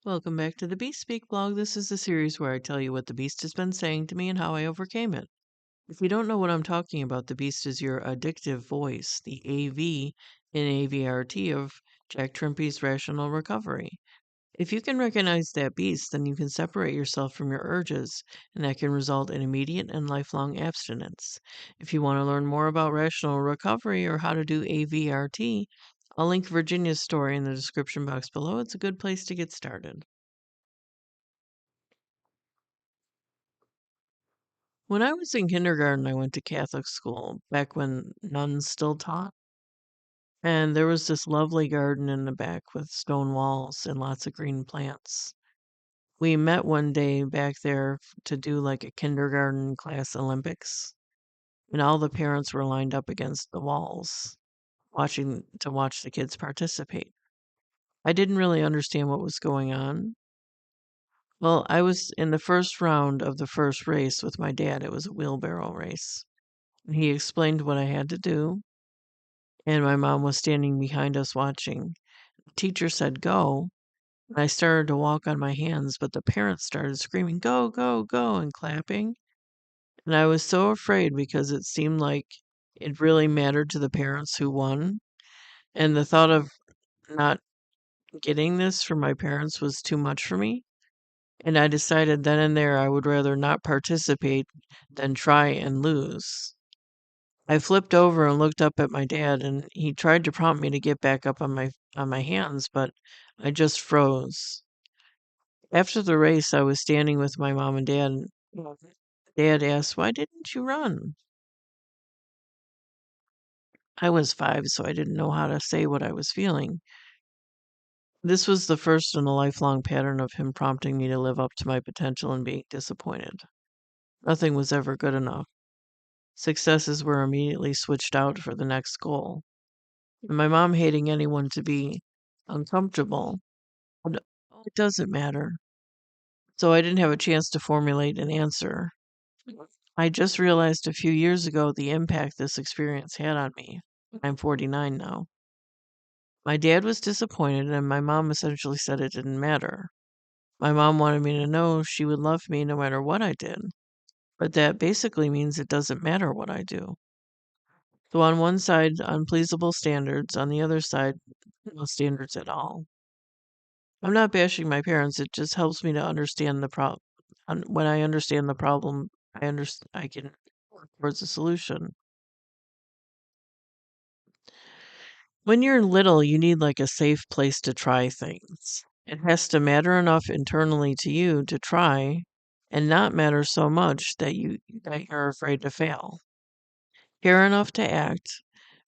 Welcome back to the Beast Speak blog. This is the series where I tell you what the Beast has been saying to me and how I overcame it. If you don't know what I'm talking about, the Beast is your addictive voice, the AV in AVRT of Jack Trimpey's Rational Recovery. If you can recognize that beast, then you can separate yourself from your urges, and that can result in immediate and lifelong abstinence. If you want to learn more about rational recovery or how to do AVRT, I'll link Virginia's story in the description box below. It's a good place to get started. When I was in kindergarten, I went to Catholic school back when nuns still taught. And there was this lovely garden in the back with stone walls and lots of green plants. We met one day back there to do like a kindergarten class Olympics, and all the parents were lined up against the walls watch the kids participate. I didn't really understand what was going on. Well, I was in the first round of the first race with my dad. It was a wheelbarrow race. He explained what I had to do, and my mom was standing behind us watching. The teacher said, "Go." And I started to walk on my hands, but the parents started screaming, "Go, go, go," and clapping. And I was so afraid because it seemed like it really mattered to the parents who won. And the thought of not getting this from my parents was too much for me. And I decided then and there I would rather not participate than try and lose. I flipped over and looked up at my dad, and he tried to prompt me to get back up on my hands, but I just froze. After the race, I was standing with my mom and dad, and Dad asked, "Why didn't you run?" I was 5, so I didn't know how to say what I was feeling. This was the first in a lifelong pattern of him prompting me to live up to my potential and being disappointed. Nothing was ever good enough. Successes were immediately switched out for the next goal. And my mom hating anyone to be uncomfortable. And, "Oh, it doesn't matter." So I didn't have a chance to formulate an answer. I just realized a few years ago the impact this experience had on me. I'm 49 now. My dad was disappointed, and my mom essentially said it didn't matter. My mom wanted me to know she would love me no matter what I did, but that basically means it doesn't matter what I do. So on one side, unpleasable standards, on the other side, no standards at all. I'm not bashing my parents, it just helps me to understand the problem. When I understand the problem, I can work towards a solution. When you're little, you need like a safe place to try things. It has to matter enough internally to you to try and not matter so much that you're afraid to fail. Care enough to act,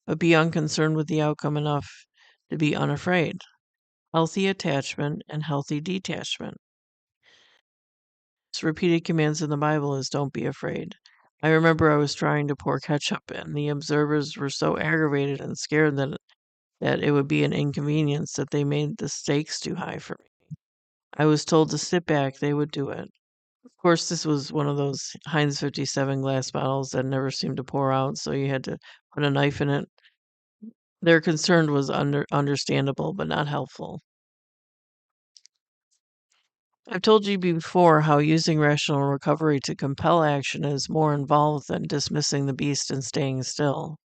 but be unconcerned with the outcome enough to be unafraid. Healthy attachment and healthy detachment. Repeated commands in the Bible is don't be afraid. I remember I was trying to pour ketchup, and the observers were so aggravated and scared that it would be an inconvenience that they made the stakes too high for me. I was told to sit back, they would do it. Of course, this was one of those Heinz 57 glass bottles that never seemed to pour out, so you had to put a knife in it. Their concern was understandable, but not helpful. I've told you before how using rational recovery to compel action is more involved than dismissing the beast and staying still.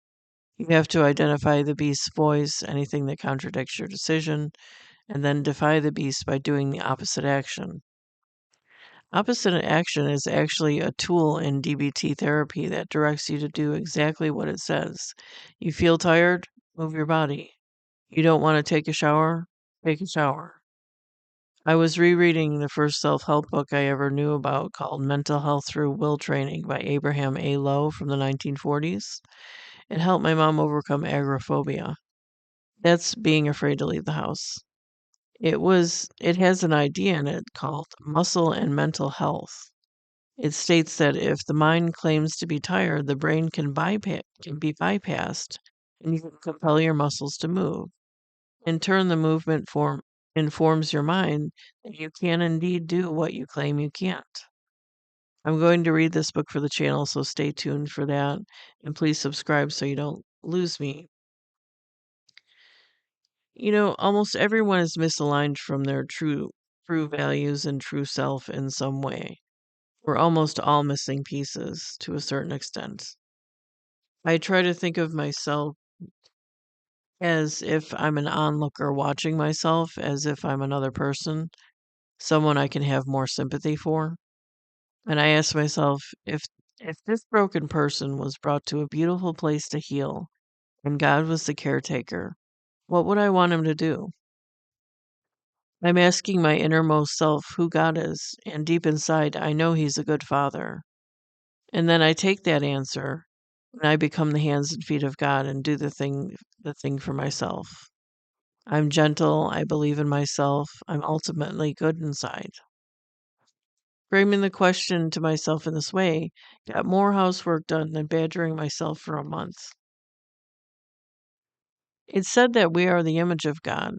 You have to identify the beast's voice, anything that contradicts your decision, and then defy the beast by doing the opposite action. Opposite action is actually a tool in DBT therapy that directs you to do exactly what it says. You feel tired? Move your body. You don't want to take a shower? Take a shower. I was rereading the first self-help book I ever knew about called Mental Health Through Will Training by Abraham A. Lowe from the 1940s. It helped my mom overcome agoraphobia. That's being afraid to leave the house. It has an idea in it called muscle and mental health. It states that if the mind claims to be tired, the brain can be bypassed, and you can compel your muscles to move. In turn, the movement informs your mind that you can indeed do what you claim you can't. I'm going to read this book for the channel, so stay tuned for that, and please subscribe so you don't lose me. You know, almost everyone is misaligned from their true true values and true self in some way. We're almost all missing pieces to a certain extent. I try to think of myself as if I'm an onlooker watching myself, as if I'm another person, someone I can have more sympathy for. And I ask myself, if this broken person was brought to a beautiful place to heal and God was the caretaker, what would I want him to do? I'm asking my innermost self who God is, and deep inside, I know He's a good Father. And then I take that answer and I become the hands and feet of God and do the thing for myself. I'm gentle, I believe in myself, I'm ultimately good inside. Framing the question to myself in this way got more housework done than badgering myself for a month. It's said that we are the image of God.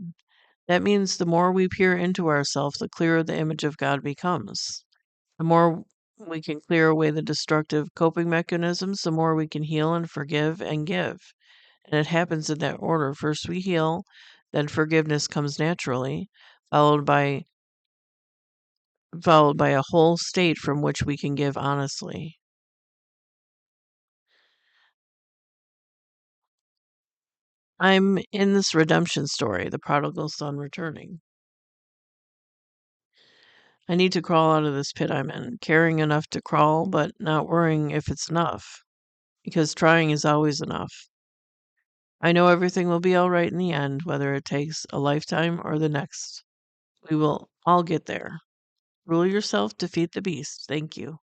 That means the more we peer into ourselves, the clearer the image of God becomes. The more we can clear away the destructive coping mechanisms, the more we can heal and forgive and give. And it happens in that order. First we heal, then forgiveness comes naturally, followed by a whole state from which we can give honestly. I'm in this redemption story, the prodigal son returning. I need to crawl out of this pit I'm in, caring enough to crawl, but not worrying if it's enough, because trying is always enough. I know everything will be all right in the end, whether it takes a lifetime or the next. We will all get there. Rule yourself, defeat the beast. Thank you.